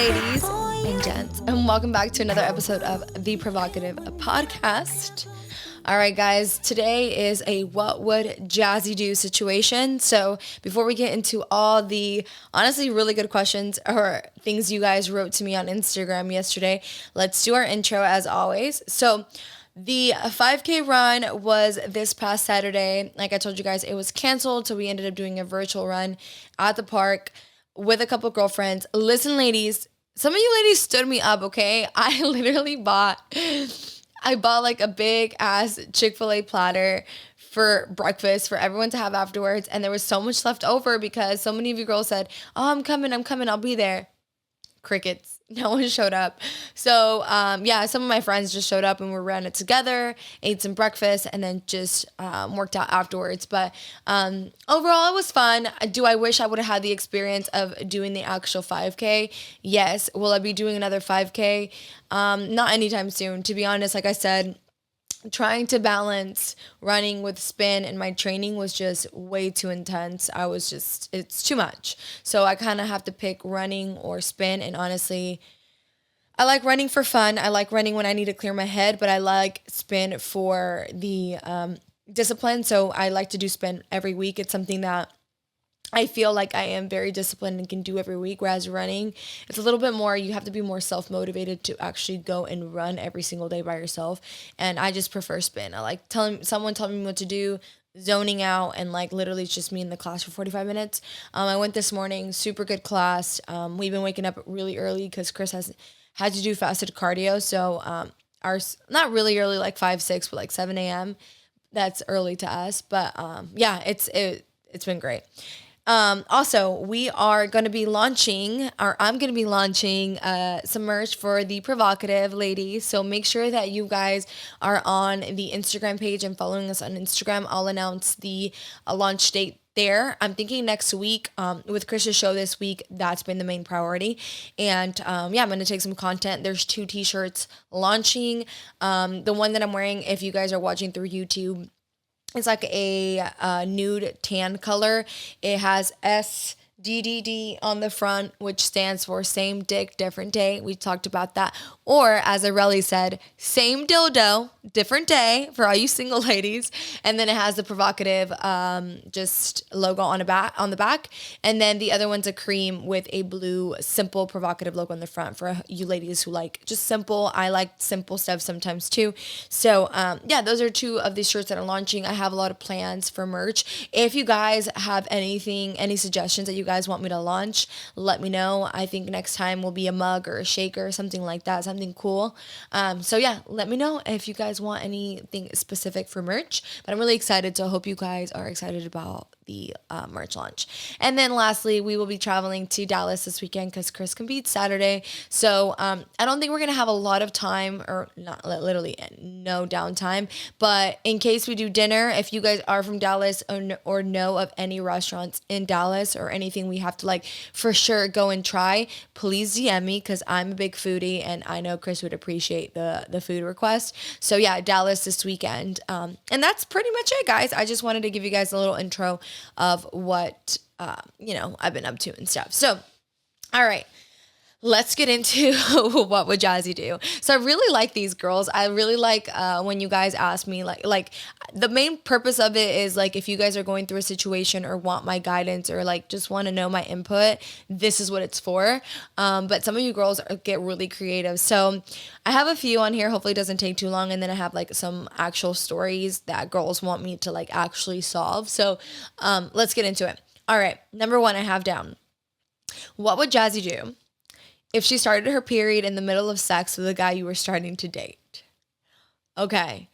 ladies and gents, and welcome back to another episode of the Provocative Podcast. All right, guys, today is a What Would Jazzy Do situation. So before we get into all the honestly really good questions or things you guys wrote to me on Instagram yesterday, let's do our intro as always. So the 5K run was this past Saturday. Like I told you guys, it was canceled, so we ended up doing a virtual run at the park with a couple of girlfriends. Listen, ladies, some of you ladies stood me up, okay? I bought like a big ass Chick-fil-A platter for breakfast for everyone to have afterwards. And there was so much left over because so many of you girls said, oh, I'm coming, I'll be there. Crickets. No one showed up. So, some of my friends just showed up and we ran it together, ate some breakfast, and then just worked out afterwards. But overall, it was fun. Do I wish I would have had the experience of doing the actual 5K? Yes. Will I be doing another 5K? Not anytime soon. To be honest, like I said, trying to balance running with spin and my training was just way too intense. It's too much. So I kind of have to pick running or spin. And honestly, I like running for fun. I like running when I need to clear my head, but I like spin for the discipline. So I like to do spin every week. It's something that I feel like I am very disciplined and can do every week, whereas running, it's a little bit more, you have to be more self-motivated to actually go and run every single day by yourself. And I just prefer spin. I like someone telling me what to do, zoning out, and like literally it's just me in the class for 45 minutes. I went this morning, super good class. We've been waking up really early because Chris has had to do fasted cardio. So ours, not really early, like 5, 6, but like 7 a.m. That's early to us. But it's been great. Also, we are going to be launching, or I'm going to be launching some merch for the Provocative ladies. So make sure that you guys are on the Instagram page and following us on Instagram. I'll announce the launch date there. I'm thinking next week with Chris's show this week. That's been the main priority. And I'm going to take some content. There's 2 t-shirts launching. The one that I'm wearing, if you guys are watching through YouTube, it's like a nude tan color. It has SDDD on the front, which stands for same dick, different day. We talked about that. Or as Areli said, same dildo, different day for all you single ladies. And then it has the Provocative just logo on the back. And then the other one's a cream with a blue simple Provocative logo on the front for you ladies who like just simple. I like simple stuff sometimes too. So those are 2 of these shirts that are launching. I have a lot of plans for merch. If you guys have any suggestions that you guys want me to launch, let me know. I think next time will be a mug or a shaker or something like that, something cool. Let me know if you guys want anything specific for merch. But I'm really excited, so I hope you guys are excited about the merch launch. And then lastly, we will be traveling to Dallas this weekend because Chris competes Saturday. So I don't think we're going to have a lot of time, or not literally no downtime. But in case we do dinner, if you guys are from Dallas or know of any restaurants in Dallas or anything we have to like for sure go and try, please DM me because I'm a big foodie and I know Chris would appreciate the food request. So yeah, Dallas this weekend. And that's pretty much it, guys. I just wanted to give you guys a little intro of what, I've been up to and stuff. So, all right. Let's get into what would Jazzy do. So I really like these girls. I really like when you guys ask me, like the main purpose of it is like if you guys are going through a situation or want my guidance or like just want to know my input, this is what it's for. But some of you girls get really creative. So I have a few on here. Hopefully it doesn't take too long. And then I have like some actual stories that girls want me to like actually solve. So let's get into it. All right. Number 1 I have down. What would Jazzy do if she started her period in the middle of sex with a guy you were starting to date? Okay.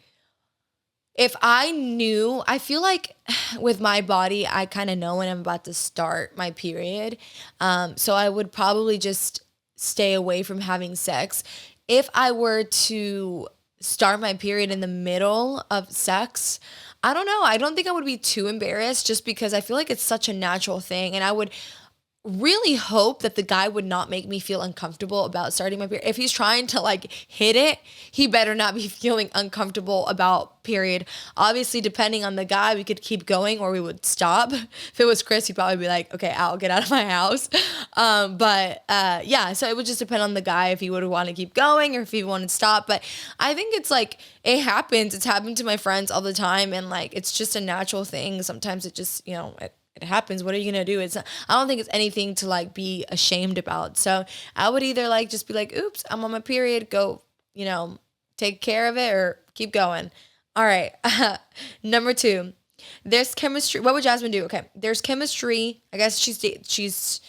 If I knew, I feel like with my body, I kind of know when I'm about to start my period. So I would probably just stay away from having sex. If I were to start my period in the middle of sex, I don't know. I don't think I would be too embarrassed just because I feel like it's such a natural thing. And I would really hope that the guy would not make me feel uncomfortable about starting my period. If he's trying to like hit it, he better not be feeling uncomfortable about period. Obviously, depending on the guy, we could keep going or we would stop. If it was Chris, he'd probably be like, okay, I'll get out of my house. Yeah, so it would just depend on the guy if he would want to keep going or if he wanted to stop. But I think it's like, it happens. It's happened to my friends all the time. And like, it's just a natural thing. Sometimes it just, it happens. What are you gonna do? I don't think it's anything to like be ashamed about. So I would either like just be like, oops, I'm on my period, go, take care of it or keep going. All right. Number 2, there's chemistry. What would Jasmine do? Okay. There's chemistry. I guess she's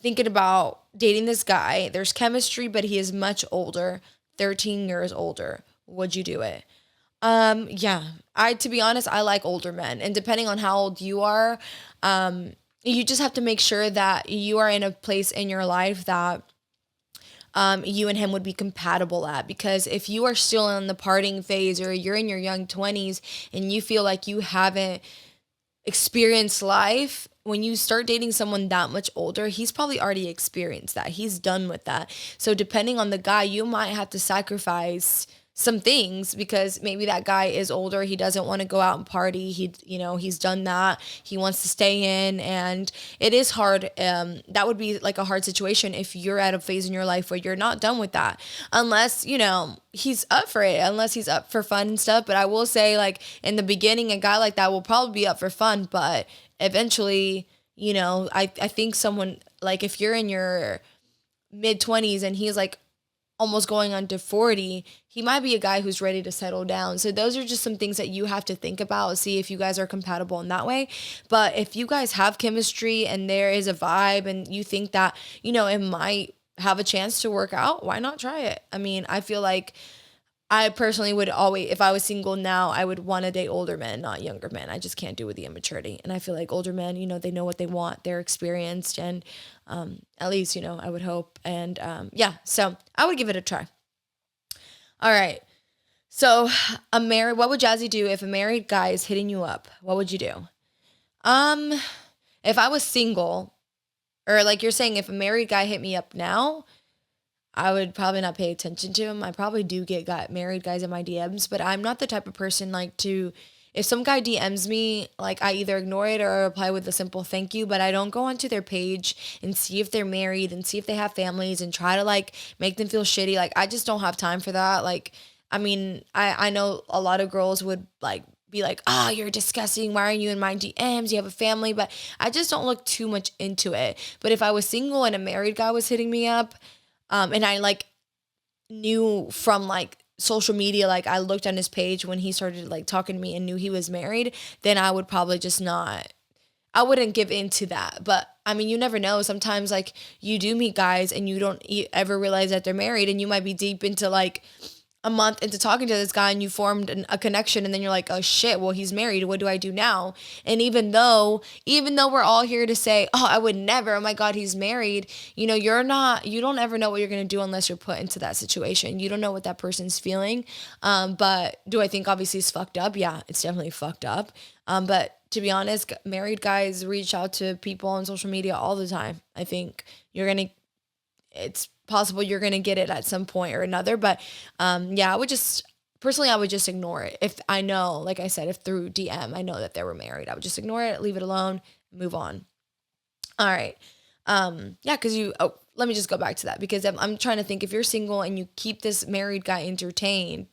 thinking about dating this guy. There's chemistry, but he is much older, 13 years older. Would you do it? Yeah. To be honest, I like older men, and depending on how old you are, you just have to make sure that you are in a place in your life that you and him would be compatible at. Because if you are still in the partying phase or you're in your young 20s and you feel like you haven't experienced life, when you start dating someone that much older, he's probably already experienced that. He's done with that. So depending on the guy, you might have to sacrifice some things because maybe that guy is older. He doesn't want to go out and party. He's done that. He wants to stay in, and it is hard. That would be like a hard situation if you're at a phase in your life where you're not done with that, unless, he's up for it, unless he's up for fun and stuff. But I will say, like, in the beginning, a guy like that will probably be up for fun, but eventually, I think someone, like, if you're in your mid 20s and he's like almost going on to 40, he might be a guy who's ready to settle down. So those are just some things that you have to think about, see if you guys are compatible in that way. But if you guys have chemistry and there is a vibe and you think that, it might have a chance to work out, why not try it? I mean, I feel like I personally would always, if I was single now, I would want to date older men, not younger men. I just can't do with the immaturity. And I feel like older men, they know what they want. They're experienced, and at least, I would hope. And so I would give it a try. All right. So what would Jazzy do if a married guy is hitting you up? What would you do? If I was single, or like you're saying, if a married guy hit me up now, I would probably not pay attention to him. I probably do get married guys in my DMs, but I'm not the type of person if some guy DMs me, like, I either ignore it or reply with a simple thank you, but I don't go onto their page and see if they're married and see if they have families and try to like make them feel shitty. Like, I just don't have time for that. Like, I mean, I know a lot of girls would like be like, oh, you're disgusting. Why are you in my DMs? You have a family, but I just don't look too much into it. But if I was single and a married guy was hitting me up, and I like knew from like social media, like I looked on his page when he started like talking to me and knew he was married, then I would probably I wouldn't give into that. But I mean, you never know. Sometimes like you do meet guys and you don't ever realize that they're married, and you might be deep into like a month into talking to this guy and you formed a connection, and then you're like, oh shit, well, he's married. What do I do now? And even though we're all here to say, oh, I would never, oh my God, he's married. You don't ever know what you're going to do unless you're put into that situation. You don't know what that person's feeling. But do I think obviously it's fucked up? Yeah, it's definitely fucked up. But to be honest, married guys reach out to people on social media all the time. I think it's possible you're going to get it at some point or another. But I would just ignore it. If I know, like I said, if through DM, I know that they were married, I would just ignore it, leave it alone, move on. All right. Because let me just go back to that, because I'm trying to think, if you're single and you keep this married guy entertained,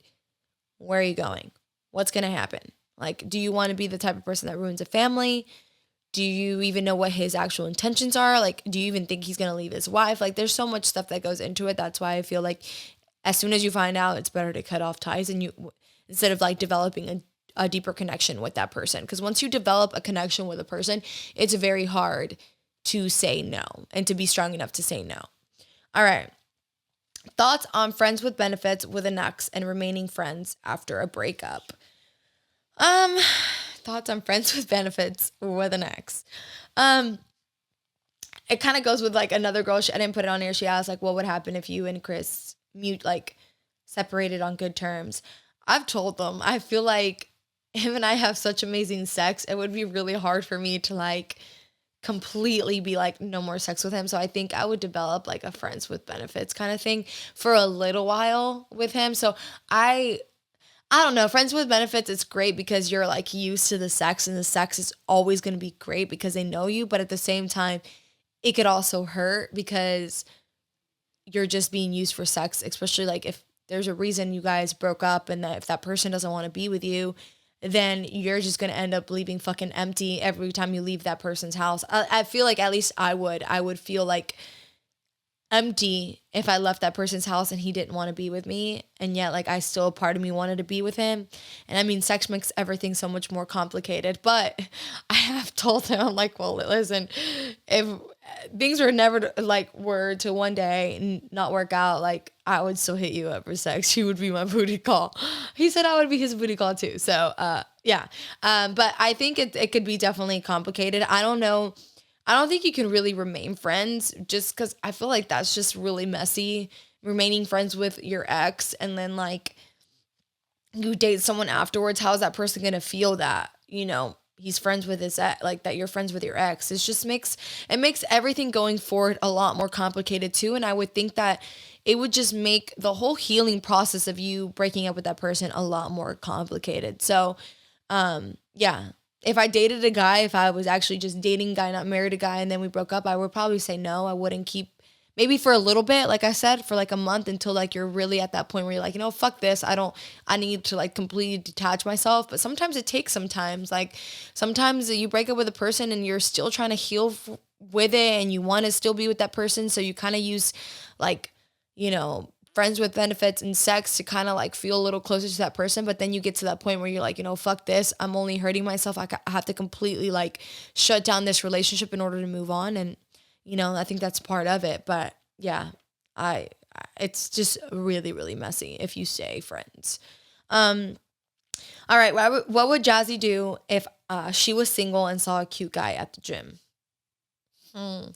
where are you going? What's going to happen? Like, do you want to be the type of person that ruins a family? Do you even know what his actual intentions are? Like, do you even think he's going to leave his wife? Like, there's so much stuff that goes into it. That's why I feel like as soon as you find out, it's better to cut off ties instead of like developing a deeper connection with that person. Because once you develop a connection with a person, it's very hard to say no and to be strong enough to say no. All right. Thoughts on friends with benefits with an ex and remaining friends after a breakup. Thoughts on friends with benefits with an ex. It kind of goes with like another girl. I didn't put it on here. She asked like, what would happen if you and Chris separated on good terms? I've told them, I feel like him and I have such amazing sex. It would be really hard for me to like completely be like no more sex with him. So I think I would develop like a friends with benefits kind of thing for a little while with him. So I don't know, friends with benefits, it's great because you're like used to the sex, and the sex is always going to be great because they know you, but at the same time it could also hurt because you're just being used for sex, especially like if there's a reason you guys broke up, and that if that person doesn't want to be with you, then you're just going to end up leaving fucking empty every time you leave that person's house. I feel like at least I would feel like empty if I left that person's house and he didn't want to be with me, and yet like I still, part of me wanted to be with him. And I mean, sex makes everything so much more complicated, but I have told him, I'm like, well, listen, if things were never like were to one day not work out, like I would still hit you up for sex. You would be my booty call. He said I would be his booty call too. So yeah. But I think it could be definitely complicated. I don't know. I don't think you can really remain friends, just because I feel like that's just really messy, remaining friends with your ex and then like you date someone afterwards. How is that person going to feel that, he's friends with his ex, like that you're friends with your ex? It just makes everything going forward a lot more complicated too. And I would think that it would just make the whole healing process of you breaking up with that person a lot more complicated. So, yeah. If I dated a guy, if I was actually just dating a guy, not married a guy, and then we broke up, I would probably say no. I wouldn't keep, maybe for a little bit, like I said, for like a month, until like you're really at that point where you're like, fuck this. I need to like completely detach myself. But sometimes it takes like sometimes you break up with a person and you're still trying to heal with it, and you want to still be with that person. So you kind of use like, friends with benefits and sex to kind of like feel a little closer to that person. But then you get to that point where you're like, fuck this. I'm only hurting myself. I have to completely like shut down this relationship in order to move on. And, I think that's part of it. But yeah, it's just really, really messy if you stay friends. All right. What would Jazzy do if she was single and saw a cute guy at the gym? I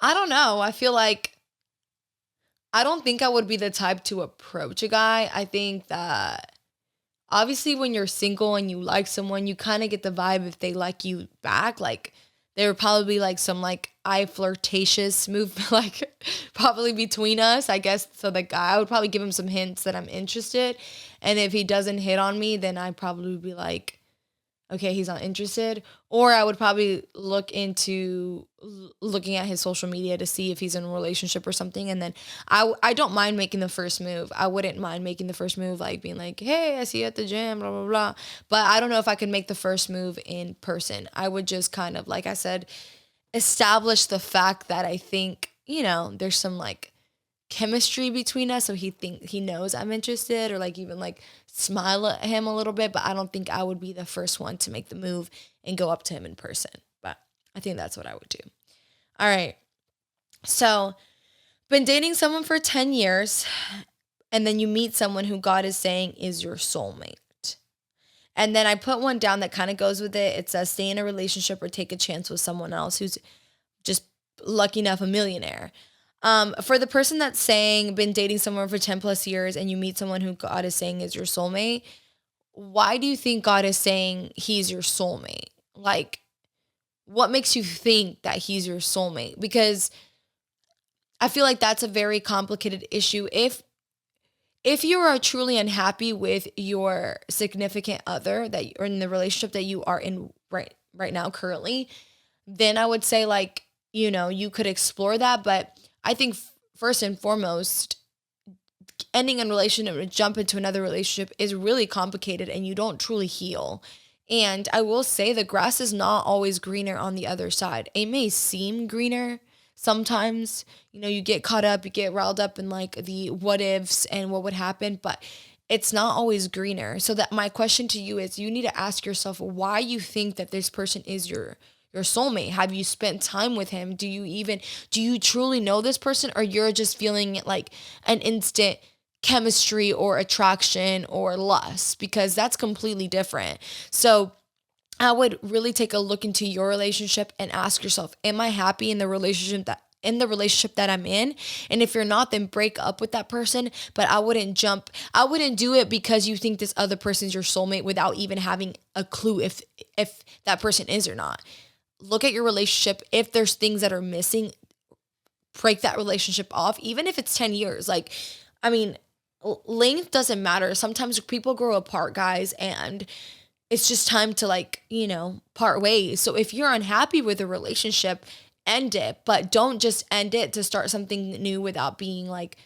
don't know. I feel like, I don't think I would be the type to approach a guy. I think that obviously when you're single and you like someone, you kind of get the vibe if they like you back. Like there would probably be like some like eye flirtatious move like probably between us, I guess. So the guy, I would probably give him some hints that I'm interested. And if he doesn't hit on me, then I'd probably be like, okay, he's not interested. Or I would probably look into looking at his social media to see if he's in a relationship or something. And then I don't mind making the first move. I wouldn't mind making the first move, like being like, hey, I see you at the gym, blah, blah, blah. But I don't know if I could make the first move in person. I would just kind of, like I said, establish the fact that I think, there's some like chemistry between us, so he knows I'm interested, or like even like smile at him a little bit. But I don't think I would be the first one to make the move and go up to him in person. But I think that's what I would do. All right, so been dating someone for 10 years, and then you meet someone who God is saying is your soulmate. And then I put one down that kind of goes with it. It says stay in a relationship or take a chance with someone else who's just lucky enough a millionaire. For the person that's saying been dating someone for 10 plus years and you meet someone who God is saying is your soulmate, why do you think God is saying he's your soulmate? Like, what makes you think that he's your soulmate? Because I feel like that's a very complicated issue. If you are truly unhappy with your significant other or in the relationship that you are in right now currently, then I would say like, you could explore that. But I think first and foremost, ending a relationship and jump into another relationship is really complicated, and you don't truly heal. And I will say the grass is not always greener on the other side. It may seem greener sometimes, you get caught up, you get riled up in like the what ifs and what would happen, but it's not always greener. So that my question to you is, you need to ask yourself why you think that this person is your soulmate. Have you spent time with him? Do you truly know this person, or you're just feeling like an instant chemistry or attraction or lust? Because that's completely different. So I would really take a look into your relationship and ask yourself, am I happy in the relationship that I'm in? And if you're not, then break up with that person. But I wouldn't do it because you think this other person's your soulmate without even having a clue if that person is or not. look at your relationship. If there's things that are missing, break that relationship off, even if it's 10 years. Like, I mean, length doesn't matter. Sometimes people grow apart, guys, and it's just time to, like, part ways. So if you're unhappy with a relationship, end it, but don't just end it to start something new without being like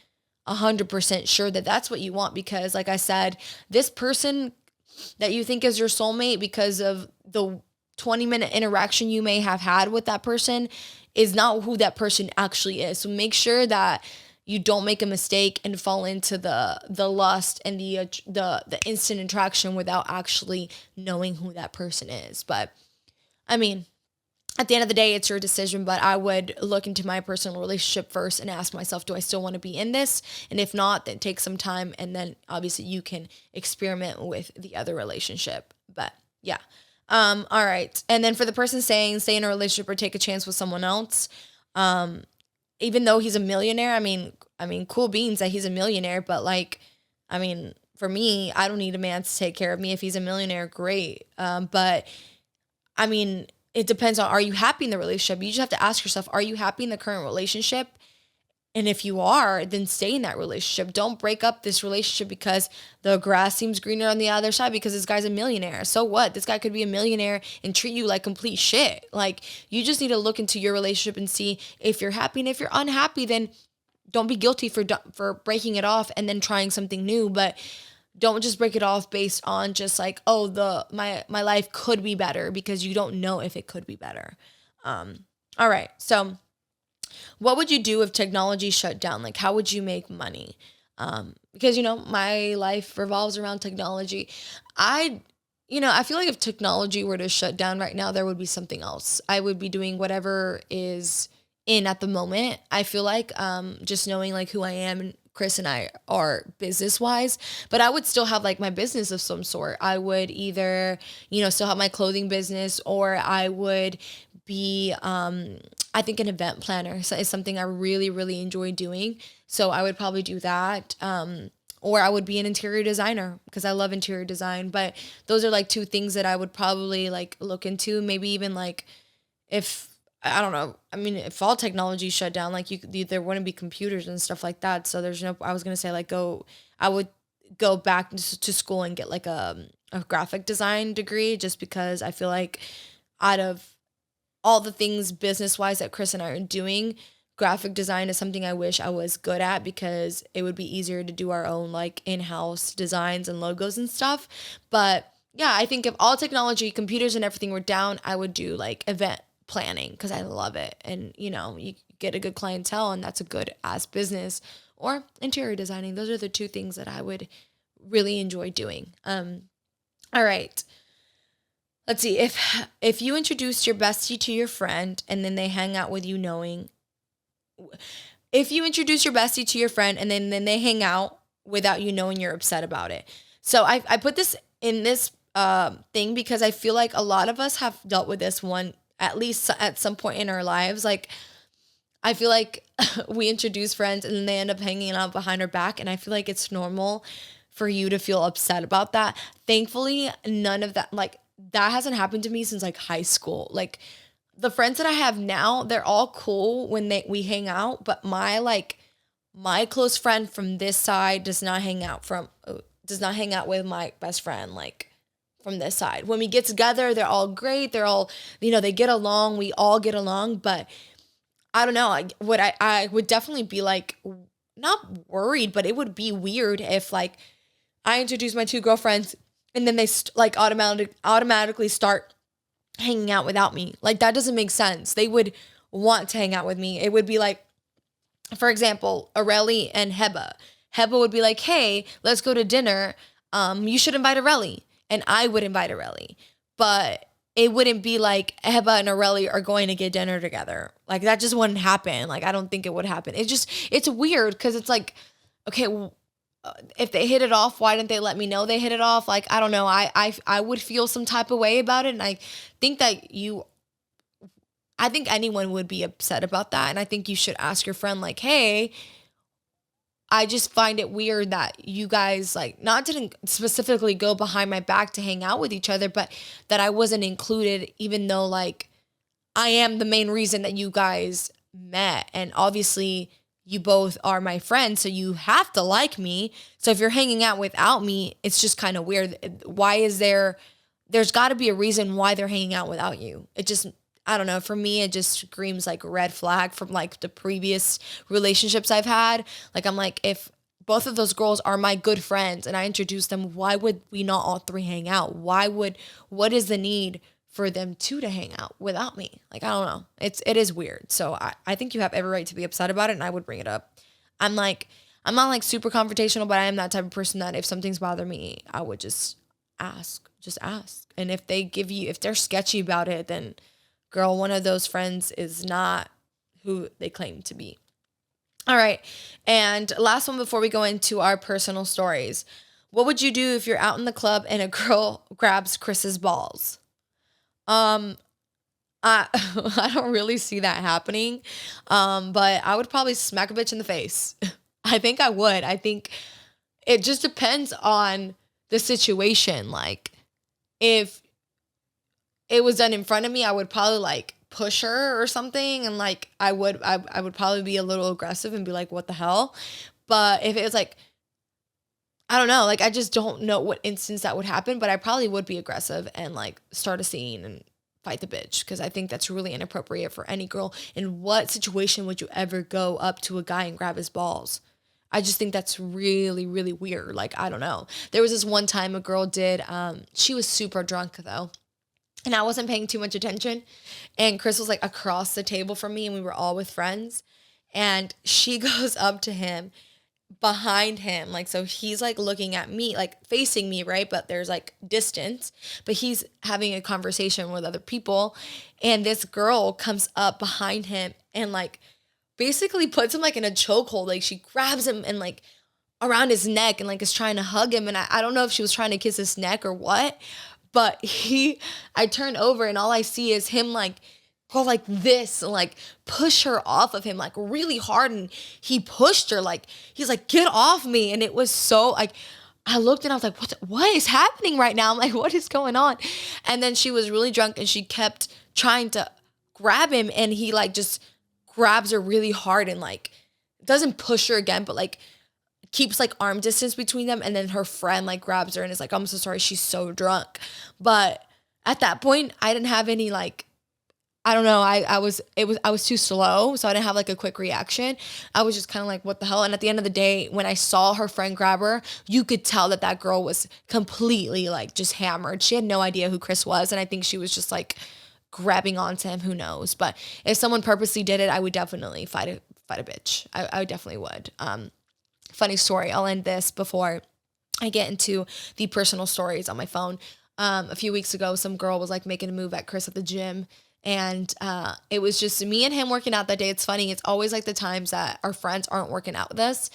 100% sure that that's what you want. Because like I said, this person that you think is your soulmate, because of the 20-minute interaction you may have had with that person, is not who that person actually is. So make sure that you don't make a mistake and fall into the lust and the instant attraction without actually knowing who that person is. But I mean, at the end of the day, it's your decision, but I would look into my personal relationship first and ask myself, do I still want to be in this? And if not, then take some time, and then obviously you can experiment with the other relationship. But yeah. All right. And then for the person saying stay in a relationship or take a chance with someone else, even though he's a millionaire, I mean, cool beans that he's a millionaire, but like, I mean, for me, I don't need a man to take care of me. If he's a millionaire, great. But I mean, it depends on, are you happy in the relationship? You just have to ask yourself, are you happy in the current relationship? And if you are, then stay in that relationship. Don't break up this relationship because the grass seems greener on the other side because this guy's a millionaire. So what? This guy could be a millionaire and treat you like complete shit. Like, you just need to look into your relationship and see if you're happy. And if you're unhappy, then don't be guilty for breaking it off and then trying something new. But don't just break it off based on just like, oh, my life could be better, because you don't know if it could be better. All right. So what would you do if technology shut down? Like, how would you make money? Because, my life revolves around technology. I feel like if technology were to shut down right now, there would be something else. I would be doing whatever is in at the moment. I feel like just knowing like who I am, and Chris and I are business wise, but I would still have like my business of some sort. I would either, still have my clothing business, or I would be, I think an event planner is something I really, really enjoy doing. So I would probably do that. Or I would be an interior designer because I love interior design. But those are like two things that I would probably like look into. Maybe even like if, I don't know. I mean, if all technology shut down, like there wouldn't be computers and stuff like that. So I was going to say like I would go back to school and get like a graphic design degree, just because I feel like out of all the things business wise that Chris and I are doing, graphic design is something I wish I was good at, because it would be easier to do our own like in-house designs and logos and stuff. But yeah, I think if all technology, computers and everything were down, I would do like event planning because I love it. And, you get a good clientele, and that's a good ass business. Or interior designing. Those are the two things that I would really enjoy doing. All right. Let's see. If you introduced your bestie to your friend and then they hang out with you knowing, if you introduce your bestie to your friend and then they hang out without you knowing, you're upset about it. So I put this in this thing because I feel like a lot of us have dealt with this one, at least at some point in our lives. Like, I feel like we introduce friends and then they end up hanging out behind our back. And I feel like it's normal for you to feel upset about that. Thankfully, none of that, like, that hasn't happened to me since like high school. Like, the friends that I have now, they're all cool when we hang out. But my close friend from this side does not hang out with my best friend, like, from this side. When we get together, they're all great. They're all, they get along. We all get along. But I don't know. I would definitely be like, not worried, but it would be weird if like I introduce my two girlfriends and then they automatically start hanging out without me. Like, that doesn't make sense. They would want to hang out with me. It would be like, for example, Areli and Heba. Heba would be like, hey, let's go to dinner. You should invite Areli. And I would invite Areli. But it wouldn't be like Heba and Areli are going to get dinner together. Like, that just wouldn't happen. Like, I don't think it would happen. It's weird because it's like, okay, if they hit it off, why didn't they let me know they hit it off? Like, I don't know. I would feel some type of way about it. And I think I think anyone would be upset about that. And I think you should ask your friend, like, hey, I just find it weird that you guys didn't specifically go behind my back to hang out with each other, but that I wasn't included, even though like I am the main reason that you guys met. And obviously, you both are my friends, so you have to like me. So if you're hanging out without me, it's just kind of weird. Why is there's got to be a reason why they're hanging out without you. It just, I don't know. For me, it just screams like red flag from like the previous relationships I've had. Like, I'm like, if both of those girls are my good friends and I introduce them, why would we not all three hang out? What is the need for them to hang out without me? Like, I don't know. It is weird. So I think you have every right to be upset about it, and I would bring it up. I'm not like super confrontational, but I am that type of person that if something's bothering me, I would just ask. Just ask. And if they're sketchy about it, then girl, one of those friends is not who they claim to be. All right. And last one before we go into our personal stories. What would you do if you're out in the club and a girl grabs Chris's balls? I I don't really see that happening. But I would probably smack a bitch in the face. I think I would. I think it just depends on the situation. Like, if it was done in front of me, I would probably like push her or something, and like I would probably be a little aggressive and be like, what the hell? But if it was like, I don't know, like I just don't know what instance that would happen, but I probably would be aggressive and like start a scene and fight the bitch, because I think that's really inappropriate for any girl. In what situation would you ever go up to a guy and grab his balls? I just think that's really, really weird. Like, I don't know. There was this one time a girl did, she was super drunk though, and I wasn't paying too much attention. And Chris was like across the table from me, and we were all with friends. And she goes up to him behind him. Like, so he's like looking at me, like facing me, right? But there's like distance, but he's having a conversation with other people. And this girl comes up behind him and like basically puts him like in a chokehold. Like, she grabs him and like around his neck and like is trying to hug him. And I don't know if she was trying to kiss his neck or what, but I turn over and all I see is him like go like this and like push her off of him like really hard. And he pushed her, like, he's like, get off me. And it was so like, I looked and I was like, what is happening right now? I'm like, what is going on? And then she was really drunk and she kept trying to grab him, and he like just grabs her really hard and like doesn't push her again, but like keeps like arm distance between them. And then her friend like grabs her and is like, I'm so sorry, she's so drunk. But at that point, I didn't have any like, I don't know, I was too slow, so I didn't have like a quick reaction. I was just kind of like, what the hell? And at the end of the day, when I saw her friend grab her, you could tell that that girl was completely like just hammered. She had no idea who Chris was, and I think she was just like grabbing onto him. Who knows? But if someone purposely did it, I would definitely fight a bitch. I definitely would. Funny story. I'll end this before I get into the personal stories on my phone. A few weeks ago, some girl was like making a move at Chris at the gym. And it was just me and him working out that day. It's funny. It's always like the times that our friends aren't working out with us.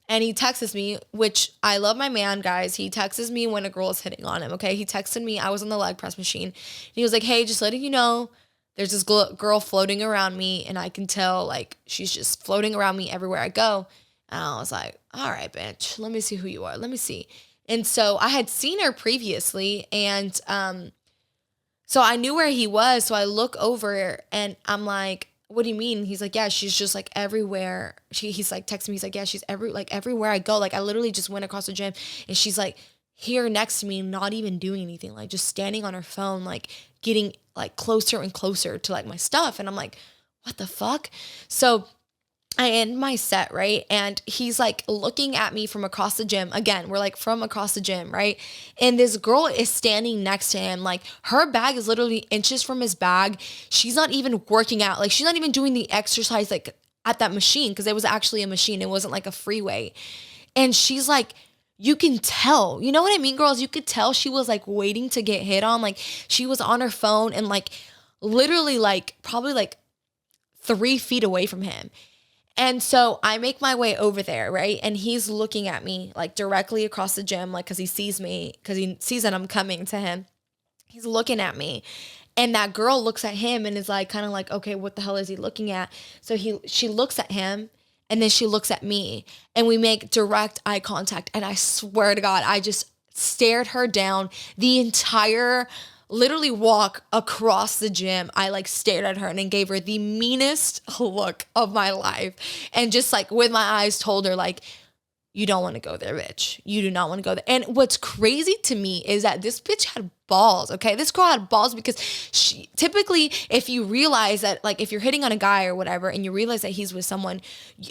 And he texts me, which I love my man, guys. He texts me when a girl is hitting on him, okay? He texted me. I was on the leg press machine. And he was like, hey, just letting you know, there's this girl floating around me. And I can tell, like, she's just floating around me everywhere I go. And I was like, all right, bitch, let me see who you are. Let me see. And so I had seen her previously, and so I knew where he was. So I look over and I'm like, what do you mean? He's like, yeah, she's just like everywhere. He's like texting me. He's like, yeah, she's everywhere I go. Like, I literally just went across the gym and she's like here next to me, not even doing anything, like just standing on her phone, like getting like closer and closer to like my stuff. And I'm like, what the fuck? So I end my set, right? And he's like looking at me from across the gym. Again, we're like from across the gym, right? And this girl is standing next to him. Like, her bag is literally inches from his bag. She's not even working out. Like, she's not even doing the exercise like at that machine, because it was actually a machine. It wasn't like a freeway. And she's like, you can tell, you know what I mean, girls? You could tell she was like waiting to get hit on. Like, she was on her phone and like literally like probably like 3 feet away from him. And so I make my way over there, right? And he's looking at me like directly across the gym, like, because he sees me, because he sees that I'm coming to him. He's looking at me. And that girl looks at him and is like, kind of like, okay, what the hell is he looking at? So she looks at him, and then she looks at me, and we make direct eye contact. And I swear to God, I just stared her down the entire literally walk across the gym. I like stared at her and then gave her the meanest look of my life. And just like with my eyes told her like, you don't want to go there, bitch. You do not want to go there. And what's crazy to me is that this bitch had balls, okay? This girl had balls because she typically, if you realize that, like, if you're hitting on a guy or whatever and you realize that he's with someone,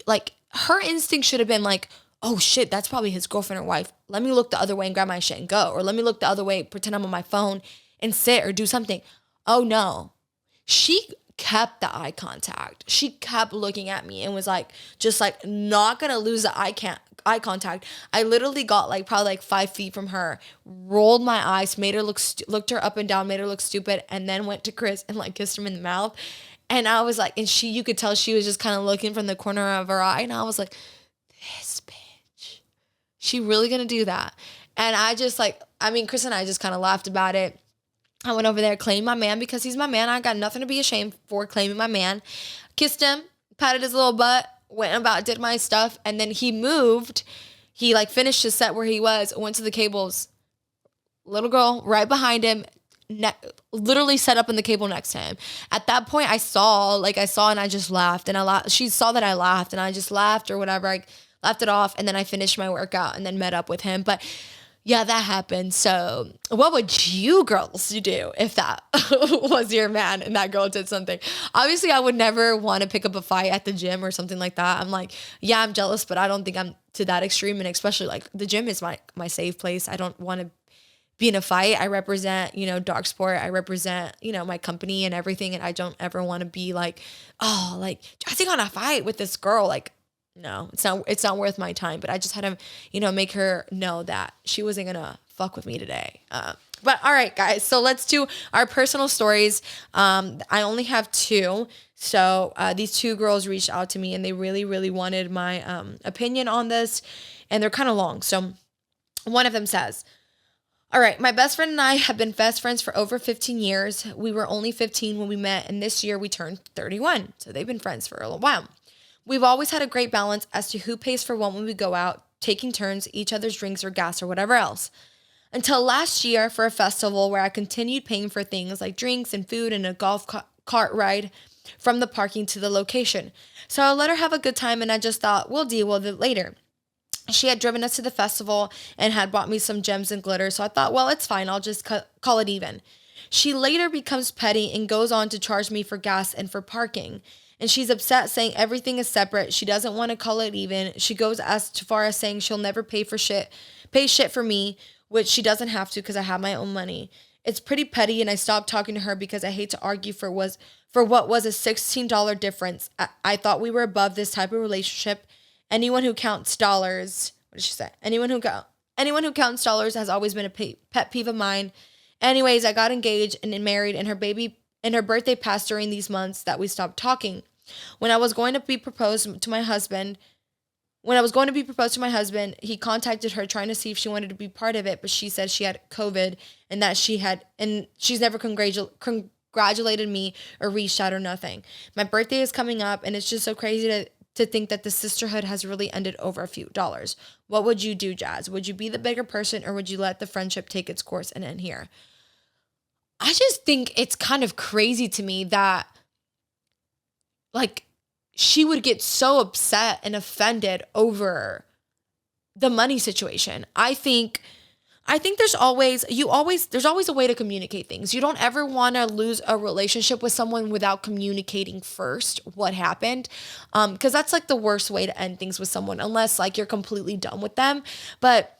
like, her instinct should have been like, oh shit, that's probably his girlfriend or wife. Let me look the other way and grab my shit and go. Or let me look the other way, pretend I'm on my phone and sit or do something. Oh no. She kept the eye contact. She kept looking at me and was like, just like not gonna lose the eye contact. I literally got like probably like 5 feet from her, rolled my eyes, made her looked her up and down, made her look stupid, and then went to Chris and like kissed him in the mouth. And I was like, and you could tell she was just kind of looking from the corner of her eye. And I was like, this bitch, she really gonna do that? And I just like, I mean, Chris and I just kind of laughed about it. I went over there, claimed my man because he's my man. I got nothing to be ashamed for claiming my man. Kissed him, patted his little butt, went about, did my stuff. And then he moved. He like finished his set where he was, went to the cables. Little girl right behind him, literally set up in the cable next to him. At that point, I saw and I just laughed. And she saw that I laughed and I just laughed or whatever. I laughed it off and then I finished my workout and then met up with him. But yeah, that happened. So what would you girls do if that was your man and that girl did something? Obviously, I would never want to pick up a fight at the gym or something like that. I'm like, yeah, I'm jealous, but I don't think I'm to that extreme. And especially like the gym is my safe place. I don't want to be in a fight. I represent, dark sport. I represent, my company and everything. And I don't ever want to be like, oh, like I think on a fight with this girl, like, no, it's not worth my time. But I just had to, make her know that she wasn't going to fuck with me today. But all right, guys. So let's do our personal stories. I only have 2. So these 2 girls reached out to me and they really, really wanted my opinion on this. And they're kind of long. So one of them says, all right, my best friend and I have been best friends for over 15 years. We were only 15 when we met. And this year we turned 31. So they've been friends for a little while. We've always had a great balance as to who pays for what when we go out, taking turns, each other's drinks or gas or whatever else. Until last year for a festival where I continued paying for things like drinks and food and a golf cart ride from the parking to the location. So I let her have a good time and I just thought, we'll deal with it later. She had driven us to the festival and had bought me some gems and glitter. So I thought, well, it's fine. I'll just call it even. She later becomes petty and goes on to charge me for gas and for parking. And she's upset, saying everything is separate. She doesn't want to call it even. She goes as far as saying she'll never pay shit for me, which she doesn't have to because I have my own money. It's pretty petty, and I stopped talking to her because I hate to argue for what was a $16 difference. I thought we were above this type of relationship. Anyone who counts dollars, what did she say? Anyone who counts dollars has always been a pet peeve of mine. Anyways, I got engaged and married, and her birthday passed during these months that we stopped talking. When I was going to be proposed to my husband, he contacted her trying to see if she wanted to be part of it, but she said she had COVID and she's never congratulated me or reached out or nothing. My birthday is coming up and it's just so crazy to think that the sisterhood has really ended over a few dollars. What would you do, Jazz? Would you be the bigger person or would you let the friendship take its course and end here? I just think it's kind of crazy to me that like she would get so upset and offended over the money situation. I think there's always a way to communicate things. You don't ever want to lose a relationship with someone without communicating first what happened. Because that's like the worst way to end things with someone unless like you're completely done with them. But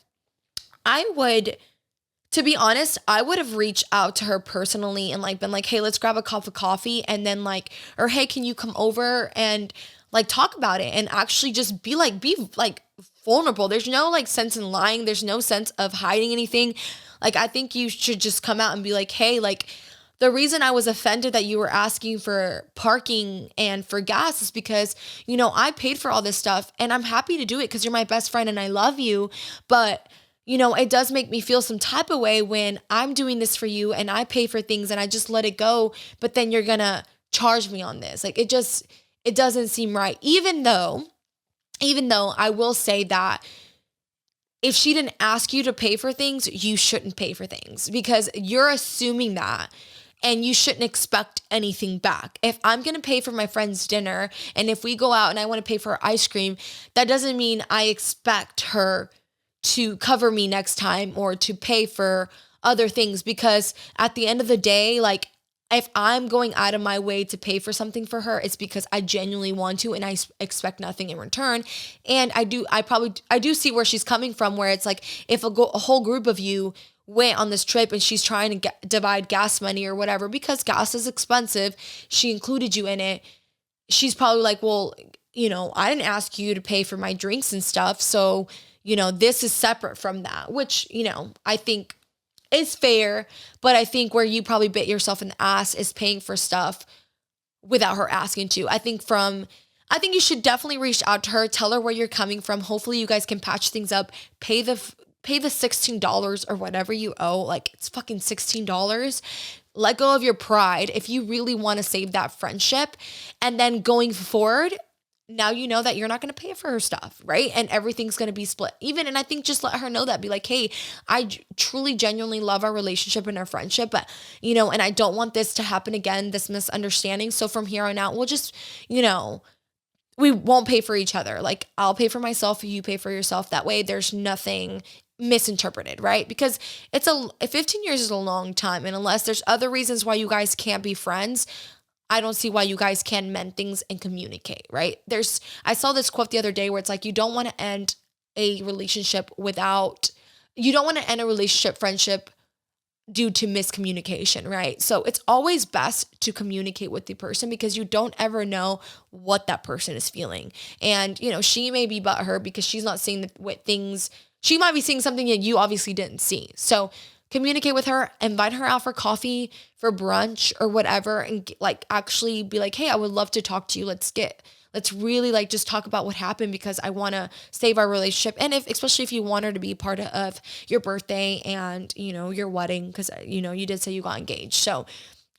to be honest, I would have reached out to her personally and like been like, hey, let's grab a cup of coffee and then like, or hey, can you come over and like talk about it and actually just be vulnerable. There's no like sense in lying. There's no sense of hiding anything. Like, I think you should just come out and be like, hey, like the reason I was offended that you were asking for parking and for gas is because, I paid for all this stuff and I'm happy to do it because you're my best friend and I love you. But it does make me feel some type of way when I'm doing this for you and I pay for things and I just let it go, but then you're going to charge me on this. Like, it doesn't seem right. Even though I will say that if she didn't ask you to pay for things, you shouldn't pay for things because you're assuming that. And you shouldn't expect anything back. If I'm going to pay for my friend's dinner, and if we go out and I want to pay for her ice cream, that doesn't mean I expect her to cover me next time or to pay for other things, because at the end of the day, like, if I'm going out of my way to pay for something for her, it's because I genuinely want to and I expect nothing in return. And I do see where she's coming from, where it's like, if a whole group of you went on this trip and she's trying to divide gas money or whatever, because gas is expensive, she included you in it. She's probably like, well, I didn't ask you to pay for my drinks and stuff. So, this is separate from that, which, I think is fair. But I think where you probably bit yourself in the ass is paying for stuff without her asking to. I think you should definitely reach out to her, tell her where you're coming from. Hopefully you guys can patch things up, pay the $16 or whatever you owe. Like, it's fucking $16. Let go of your pride if you really want to save that friendship. And then going forward, now you know that you're not going to pay for her stuff, right? And everything's going to be split even. And I think just let her know that. Be like, hey, I truly, genuinely love our relationship and our friendship, but, and I don't want this to happen again, this misunderstanding. So from here on out, we'll just, we won't pay for each other. Like, I'll pay for myself, you pay for yourself. That way there's nothing misinterpreted, right? Because 15 years is a long time. And unless there's other reasons why you guys can't be friends, I don't see why you guys can't mend things and communicate, right? I saw this quote the other day where it's like, you don't want to end a relationship, friendship due to miscommunication, right? So it's always best to communicate with the person, because you don't ever know what that person is feeling. And, she may be butthurt because she's not seeing she might be seeing something that you obviously didn't see. So communicate with her, invite her out for coffee, for brunch or whatever. And actually be like, hey, I would love to talk to you. Let's really just talk about what happened, because I want to save our relationship. And especially if you want her to be part of your birthday and, your wedding, because, you did say you got engaged. So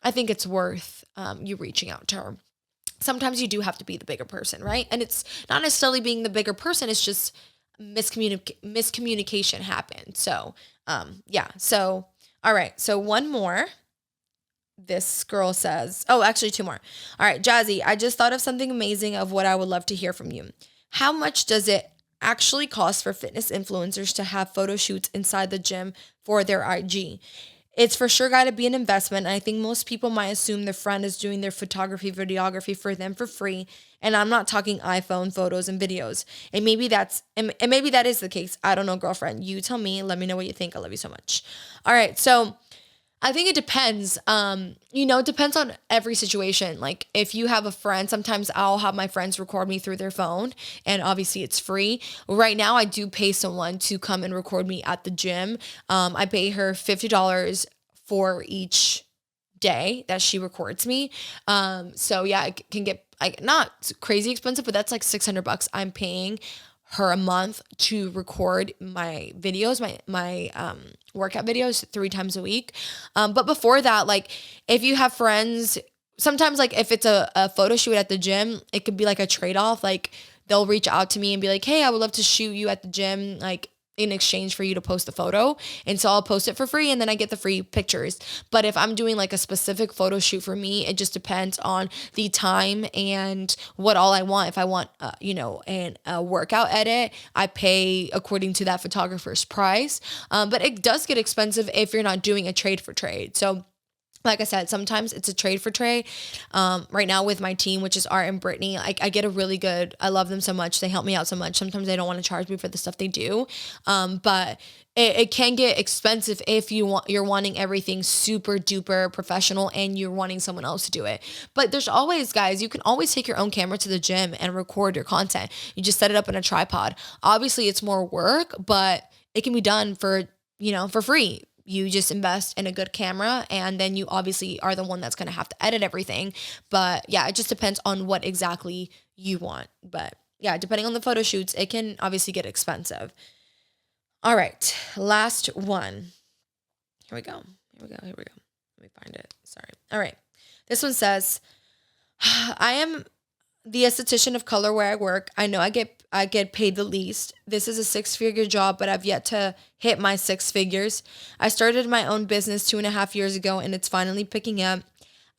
I think it's worth you reaching out to her. Sometimes you do have to be the bigger person, right? And it's not necessarily being the bigger person. It's just miscommunication happened. So, yeah. So, all right. So one more. This girl says, actually two more. All right, Jazzy, I just thought of something amazing of what I would love to hear from you. How much does it actually cost for fitness influencers to have photo shoots inside the gym for their IG? It's for sure got to be an investment. And I think most people might assume their friend is doing their photography, videography for them for free. And I'm not talking iPhone photos and videos. And maybe that is the case. I don't know, girlfriend. You tell me. Let me know what you think. I love you so much. All right. So I think it depends. It depends on every situation. Like, if you have a friend, sometimes I'll have my friends record me through their phone, and obviously it's free. Right now, I do pay someone to come and record me at the gym. I pay her $50 for each day that she records me. So yeah, it can get not crazy expensive, but that's like $600 I'm paying her a month to record my videos, my workout videos 3 times a week. But before that, like, if you have friends, sometimes, like, if it's a photo shoot at the gym, it could be like a trade-off. Like, they'll reach out to me and be like, hey, I would love to shoot you at the gym, like, in exchange for you to post the photo. And so I'll post it for free, and then I get the free pictures. But if I'm doing like a specific photo shoot for me, it just depends on the time and what all I want. If I want, a workout edit, I pay according to that photographer's price. But it does get expensive if you're not doing a trade for trade. So like I said, sometimes it's a trade for trade. Right now with my team, which is Art and Brittany, I get I love them so much. They help me out so much. Sometimes they don't want to charge me for the stuff they do. But it can get expensive if you're wanting everything super duper professional and you're wanting someone else to do it. But there's always, guys, you can always take your own camera to the gym and record your content. You just set it up in a tripod. Obviously it's more work, but it can be done for free. You just invest in a good camera, and then you obviously are the one that's going to have to edit everything. But yeah, it just depends on what exactly you want. But yeah, depending on the photo shoots, it can obviously get expensive. All right, last one. Here we go. Let me find it. Sorry. All right. This one says, I am the esthetician of color where I work. I know I get I get paid the least. This is a 6-figure job, but I've yet to hit my 6 figures. I started my own business 2.5 years ago, and it's finally picking up.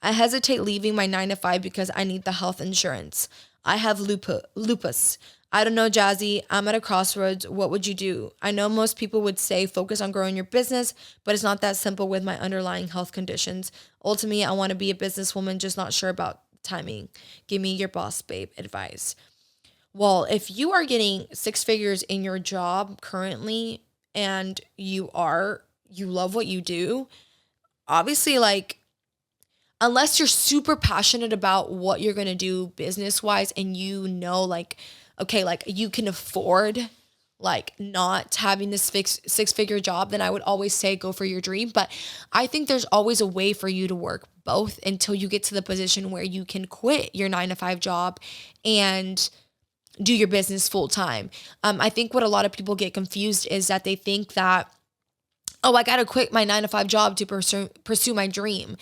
I hesitate leaving my 9 to 5 because I need the health insurance. I have lupus. I don't know, Jazzy. I'm at a crossroads. What would you do? I know most people would say focus on growing your business, but it's not that simple with my underlying health conditions. Ultimately, I want to be a businesswoman, just not sure about timing. Give me your boss babe advice. Well, if you are getting 6 figures in your job currently and you love what you do, obviously, like, unless you're super passionate about what you're going to do business wise and like, okay, like you can afford like not having this 6-figure job, then I would always say go for your dream. But I think there's always a way for you to work both until you get to the position where you can quit your 9 to 5 job and do your business full time. I think what a lot of people get confused is that they think that, oh, I got to quit my 9 to 5 job to pursue my dream.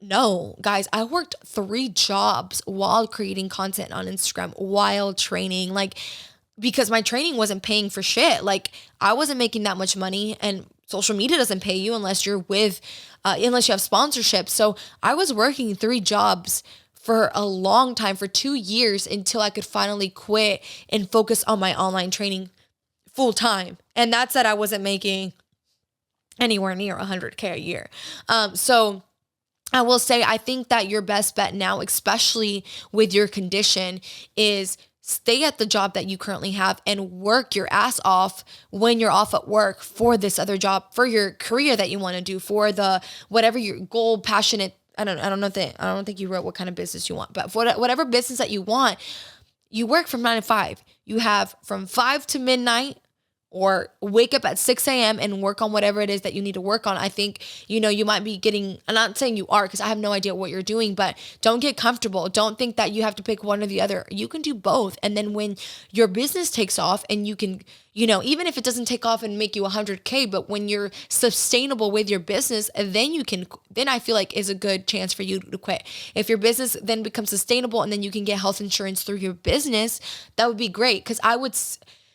No, guys, I worked 3 jobs while creating content on Instagram, while training, like, because my training wasn't paying for shit. Like, I wasn't making that much money, and social media doesn't pay you unless you have sponsorship. So I was working 3 jobs for a long time, for 2 years, until I could finally quit and focus on my online training full time. And that's that I wasn't making anywhere near 100K a year. So I will say, I think that your best bet now, especially with your condition, is stay at the job that you currently have and work your ass off when you're off at work for this other job, for your career that you want to do, for the whatever your goal, passionate. I don't think you wrote what kind of business you want, but for whatever business that you want, you work from 9 to 5. You have from 5 to midnight, or wake up at 6 a.m. and work on whatever it is that you need to work on. I think, you might be getting, I'm not saying you are, because I have no idea what you're doing, but don't get comfortable. Don't think that you have to pick one or the other. You can do both. And then when your business takes off and you can, even if it doesn't take off and make you 100K, but when you're sustainable with your business, then I feel like is a good chance for you to quit. If your business then becomes sustainable and then you can get health insurance through your business, that would be great. Because I would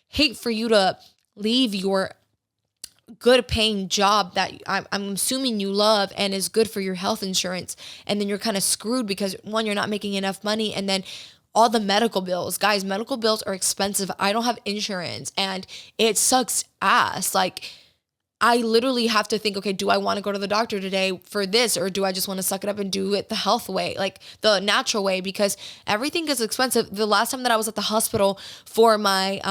hate for you to leave your good paying job that I'm assuming you love and is good for your health insurance, and then you're kind of screwed because, one, you're not making enough money, and then all the medical bills. Guys, medical bills are expensive. I don't have insurance and it sucks ass. Like, I literally have to think, okay, do I want to go to the doctor today for this, or do I just want to suck it up and do it the health way, like the natural way? Because everything is expensive. The last time that I was at the hospital for my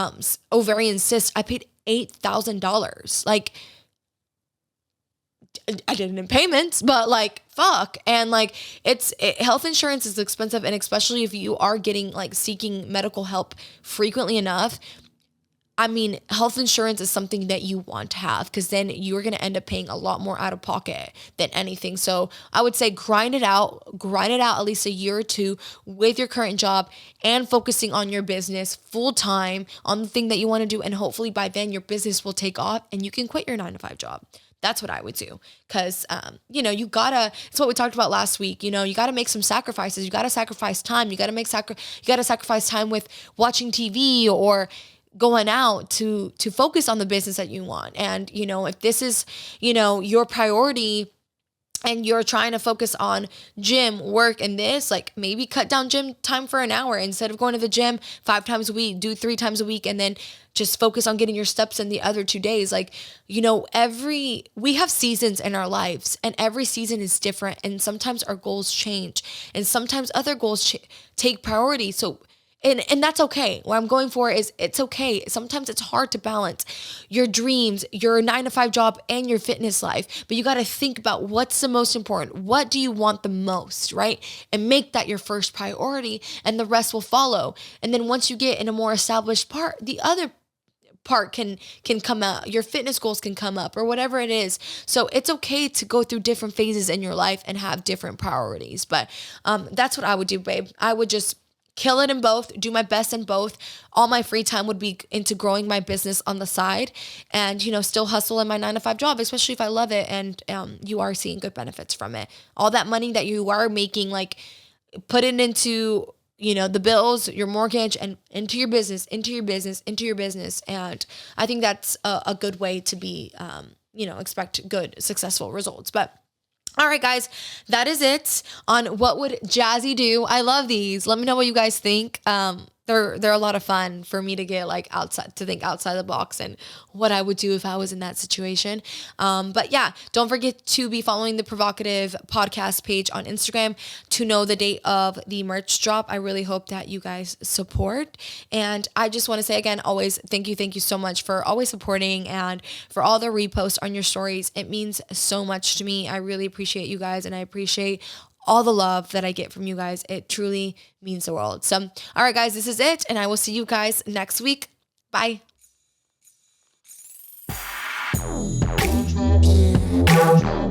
ovarian cyst, I paid $8,000. Like, I did it in payments, but like, fuck. And like, health insurance is expensive. And especially if you are seeking medical help frequently enough, I mean, health insurance is something that you want to have, because then you're going to end up paying a lot more out of pocket than anything. So I would say grind it out at least a year or 2 with your current job and focusing on your business full time on the thing that you want to do. And hopefully by then your business will take off and you can quit your 9 to 5 job. That's what I would do. Cause, it's what we talked about last week. You gotta make some sacrifices. You gotta sacrifice time. You gotta sacrifice time with watching TV or going out to focus on the business that you want. And, if this is, your priority and you're trying to focus on gym, work, and this, like, maybe cut down gym time for an hour. Instead of going to the gym 5 times a week, do 3 times a week, and then just focus on getting your steps in the other 2 days. Like, we have seasons in our lives, and every season is different. And sometimes our goals change, and sometimes other goals take priority. So, and that's okay. What I'm going for is, it's okay. Sometimes it's hard to balance your dreams, your 9 to 5 job, and your fitness life. But you got to think about what's the most important. What do you want the most, right? And make that your first priority, and the rest will follow. And then once you get in a more established part, the other part can come out. Your fitness goals can come up, or whatever it is. So it's okay to go through different phases in your life and have different priorities. But that's what I would do, babe. I would just kill it in both, do my best in both. All my free time would be into growing my business on the side, and, still hustle in my 9 to 5 job, especially if I love it and you are seeing good benefits from it. All that money that you are making, like, put it into the bills, your mortgage, and into your business, into your business, into your business. And I think that's a good way to be, expect good, successful results. But all right, guys, that is it on What Would Jazzy Do. I love these. Let me know what you guys think. They're a lot of fun for me to get think outside the box and what I would do if I was in that situation. But yeah, don't forget to be following the Provocative Podcast page on Instagram to know the date of the merch drop. I really hope that you guys support. And I just want to say again, always thank you so much for always supporting and for all the reposts on your stories. It means so much to me. I really appreciate you guys, and I appreciate all the love that I get from you guys. It truly means the world. So, all right, guys, this is it, and I will see you guys next week. Bye. Would